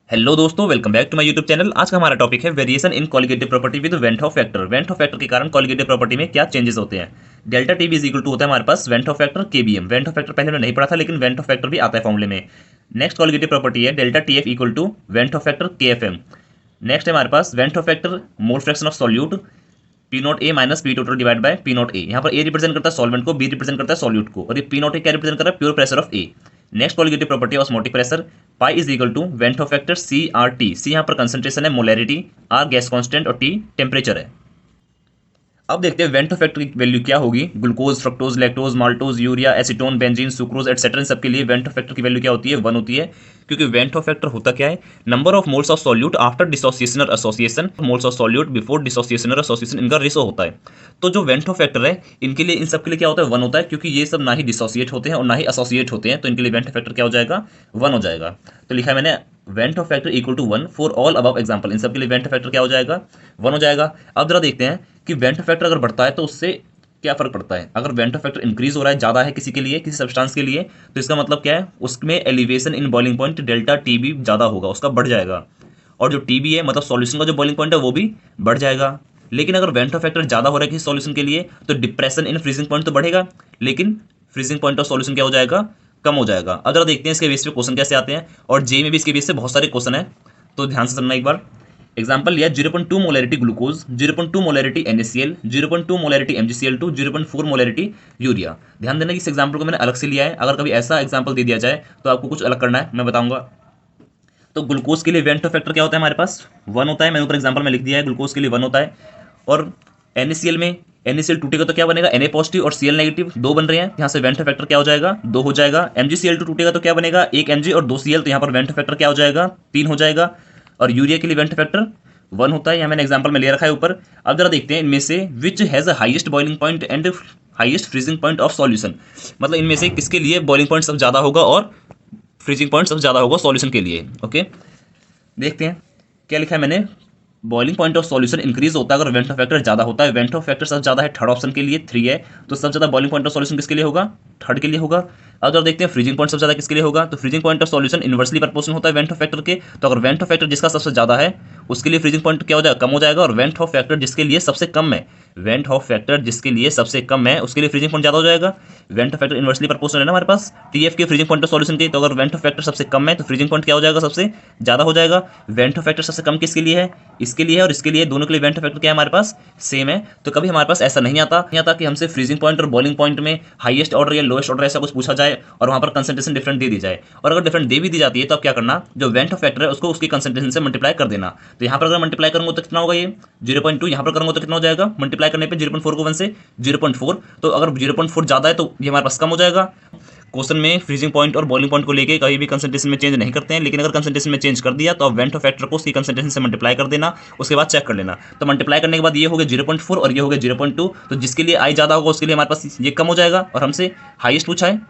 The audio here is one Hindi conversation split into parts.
हेलो दोस्तों, welcome back to my YouTube channel. आज का हमारा टॉपिक है variation in colligative property with van't Hoff factor. Van't Hoff factor के कारण कॉलिगेटिव प्रॉपर्टी में क्या चेंजेस होते हैं। Delta T B is equal to होता है हमारे पास van't Hoff factor K B M. Van't Hoff factor पहले हमने नहीं पढ़ा था, लेकिन वेंट ऑफ फैक्टर भी आता है फॉर्मूले में। नेक्स्ट कॉलिगेटिव प्रॉपर्टी है delta T F equal to van't Hoff factor K F M. Next है हमारे पास van't Hoff factor mole fraction of solute P naught A minus P total divide by P naught A. यहाँ पर ए रिप्रेजेंट करता है सॉल्वेंट को, बी रिप्रेजेंट करता है सॉल्यूट को, और ये पी नॉट ए क्या रिप्रेजेंट कर रहा है, pure pressure of A. Next colligative property osmotic pressure pi is equal to van't Hoff factor C R T. C यहाँ पर कंसंट्रेशन है, मोलैरिटी, आर गैस कांस्टेंट और टी टेम्परेचर है। अब देखते हैं वेंट ऑफ फैक्टर की वैल्यू क्या होगी। Glucose, fructose, lactose, maltose, urea, acetone, benzene, sucrose etcetera, सबके लिए वेंट ऑफ फैक्टर की वैल्यू क्या होती है, 1 होती है। क्योंकि वेंट ऑफ फैक्टर होता क्या है, number of moles of solute after dissociation और association, moles of solute before dissociation और एसोसिएशन, इनका रेशो होता है। तो जो वेंट ऑफ फैक्टर है इनके लिए, इन सब के लिए क्या होता है, 1 होता है। क्योंकि ये सब ना ही डिसोसिएट होते हैं और ना ही एसोसिएट होते हैं, तो इनके लिए वेंट ऑफ फैक्टर क्या हो जाएगा, 1 हो जाएगा। तो लिखा है मैंने van't Hoff factor equal to 1 for all above example. इन सब के लिए वेंट ऑफ फैक्टर क्या हो जाएगा, 1 हो जाएगा। अब जरा देखते हैं कि वेंट ऑफ फैक्टर अगर बढ़ता है तो उससे क्या फर्क पड़ता है। अगर वेंट ऑफ फैक्टर इंक्रीज हो रहा है, ज्यादा है किसी के लिए, किसी सब्सटेंस के लिए, तो इसका मतलब क्या है, उसमें elevation in boiling point delta T B ज्यादा होगा, उसका बढ़ जाएगा। और जो टी बी है मतलब सॉल्यूशन का जो बॉइलिंग पॉइंट है वो भी बढ़ जाएगा। लेकिन अगर वेंट ऑफ फैक्टर ज्यादा हो रहा है किसी सॉल्यूशन के लिए, तो डिप्रेशन इन फ्रीजिंग पॉइंट तो बढ़ेगा, लेकिन फ्रीजिंग पॉइंट ऑफ सॉल्यूशन क्या हो जाएगा, कम हो जाएगा। अब जरा देखते हैं इसके बेस पे क्वेश्चन कैसे आते हैं, और जे में भी इसके बेस से बहुत सारे क्वेश्चन है, तो ध्यान से सुनना एक बार। एग्जांपल लिया 0.2 molarity glucose, 0.2 molarity NaCl, 0.2 molarity MgCl2, 0.4 molarity urea. ध्यान देना कि इस एग्जांपल को मैंने अलग से लिया है। अगर कभी ऐसा एग्जांपल दे दिया जाए तो आपको कुछ अलग करना है, मैं बताऊंगा। तो ग्लूकोज के लिए वेंट ऑफ फैक्टर क्या होता है, हमारे पास 1 होता है। मैंने ऊपर एग्जांपल में लिख दिया है, ग्लूकोज के लिए 1 होता है। और NaCl में NaCl टूटेगा तो क्या बनेगा, Na पॉजिटिव और Cl नेगेटिव, 2 बन रहे हैं। यहाँ से वेंट ऑफ फैक्टर क्या हो जाएगा, 2 हो जाएगा। MgCl2 टूटेगा तो क्या बनेगा, 1 Mg और 2 Cl, तो यहाँ पर वेंट ऑफ फैक्टर क्या हो जाएगा, 3 हो जाएगा। और यूरिया के लिए वेंट ऑफ फैक्टर 1 होता है, यहाँ मैंने एग्जांपल में ले रखा है ऊपर। अब जरा देखते हैं इनमें से which has highest boiling point and highest freezing point of solution. मतलब इनमें से किसके लिए बॉइलिंग पॉइंट सब ज्यादा होगा और फ्रीजिंग पॉइंट सब ज्यादा होगा सॉल्यूशन के लिए। ओके, देखते हैं क्या लिखा है मैंने। Boiling point of solution increase होता है अगर वेंट ऑफ फैक्टर ज्यादा होता है। वेंट ऑफ फैक्टर सबसे ज्यादा है थर्ड ऑप्शन के लिए, 3 है, तो सबसे ज्यादा बॉइलिंग पॉइंट ऑफ सॉल्यूशन किसके लिए होगा, थर्ड के लिए होगा। अब जब देखते हैं फ्रीजिंग पॉइंट सबसे ज्यादा किसके लिए होगा, तो freezing point of solution inversely proportional होता है वेंट ऑफ फैक्टर के। तो अगर वेंट ऑफ फैक्टर जिसका सबसे ज्यादा है उसके लिए फ्रीजिंग पॉइंट क्या हो जाएगा, कम हो जाएगा। और वेंट ऑफ फैक्टर जिसके लिए सबसे कम है, वेंट ऑफ फैक्टर जिसके लिए सबसे कम है उसके लिए फ्रीजिंग पॉइंट ज्यादा हो जाएगा। Went Hoff factor inversely proportional है ना हमारे पास टीएफ के फ्रीजिंग पॉइंट ऑफ सॉल्यूशन के, तो अगर वेंट ऑफ फैक्टर सबसे कम है तो फ्रीजिंग पॉइंट क्या हो जाएगा, सबसे ज्यादा हो जाएगा। वेंट ऑफ फैक्टर सबसे कम किसके लिए है, इसके लिए है, और इसके लिए, दोनों के लिए वेंट ऑफ फैक्टर क्या है हमारे पास, सेम है। तो कभी हमारे पास ऐसा नहीं आता कि हमसे फ्रीजिंग पॉइंट और बॉइलिंग पॉइंट में हाईएस्ट ऑर्डर या लोएस्ट ऑर्डर ऐसा कुछ पूछा जाए और वहां पर कंसंट्रेशन डिफरेंट दे दी जाए। और अगर डिफरेंट दे भी दी जाती है तो अब क्या करना, जो वेंट ऑफ फैक्टर है उसको उसकी कंसंट्रेशन से मल्टीप्लाई कर देना। तो यहाँ पर अगर मल्टीप्लाई करूंगा तो कितना होगा, ये 0.2, यहाँ पर करूंगा तो कितना हो जाएगा, मल्टीप्लाई करने पे 0.4 को 1 से 0.4, तो अगर 0.4 ज्यादा है तो ये हमारे पास कम हो जाएगा। क्वेश्चन में फ्रीजिंग पॉइंट और बॉइलिंग पॉइंट को लेके कहीं भी कंसंट्रेशन में चेंज नहीं करते हैं, लेकिन अगर कंसंट्रेशन में चेंज कर दिया तो अब वेंट ऑफ फैक्टर को उसकी कंसंट्रेशन से मल्टीप्लाई कर देना, उसके बाद चेक कर लेना। तो मल्टीप्लाई करने के बाद ये हो गया 0.4 और ये हो गया 0.2, तो जिसके लिए आई ज्यादा होगा उसके लिए हमारे पास ये कम हो जाएगा। और हमसे हाईएस्ट पूछा है,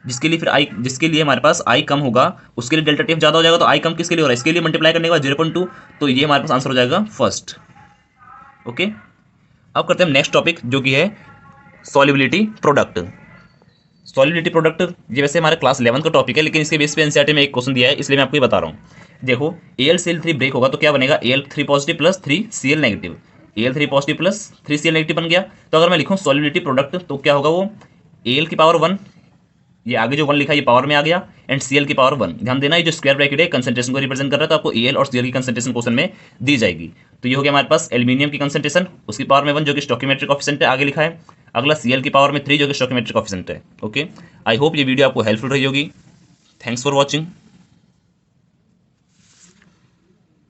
जिसके लिए फिर आई, जिसके लिए हमारे पास आई कम होगा उसके लिए डेल्टा टीएफ ज्यादा हो जाएगा। तो आई कम किसके लिए हो रहा है, इसके लिए मल्टीप्लाई करने के बाद 0.2, तो ये हमारे पास आंसर हो जाएगा फर्स्ट। ओके, अब करते हैं नेक्स्ट टॉपिक जो कि है सॉल्युबिलिटी प्रोडक्ट। सॉल्युबिलिटी प्रोडक्ट ये वैसे हमारे क्लास 11 का टॉपिक है, लेकिन इसके बेस पे एनसीईआरटी में एक क्वेश्चन दिया है, इसलिए मैं आपको ये बता रहा हूँ। देखो AlCl3 ब्रेक होगा तो क्या बनेगा, Al3 positive plus 3Cl negative, Al3 positive plus 3Cl negative बन गया। तो अगर मैं लिखूँ सॉल्युबिलिटी प्रोडक्ट तो क्या होगा, वो Al की पावर 1, ये आगे जो 1 लिखा है ये पावर में आ गया, एंड Cl की पावर 1। ध्यान देना ये जो स्क्वायर ब्रैकेट है कंसंट्रेशन को रिप्रेजेंट कर रहा है, तो आपको Al और Cl की कंसंट्रेशन क्वेश्चन में दी जाएगी। तो ये हो गया हमारे पास एल्यूमिनियम की कंसंट्रेशन, उसकी पावर में 1 जो कि स्टोइकियोमेट्रिक कोएफिशिएंट है, आगे लिखा है। अगला Cl की पावर में 3 जो कि स्टोइकियोमेट्रिक कोएफिशिएंट है। ओके, आई होप ये वीडियो आपको हेल्पफुल रही होगी। Thanks for watching.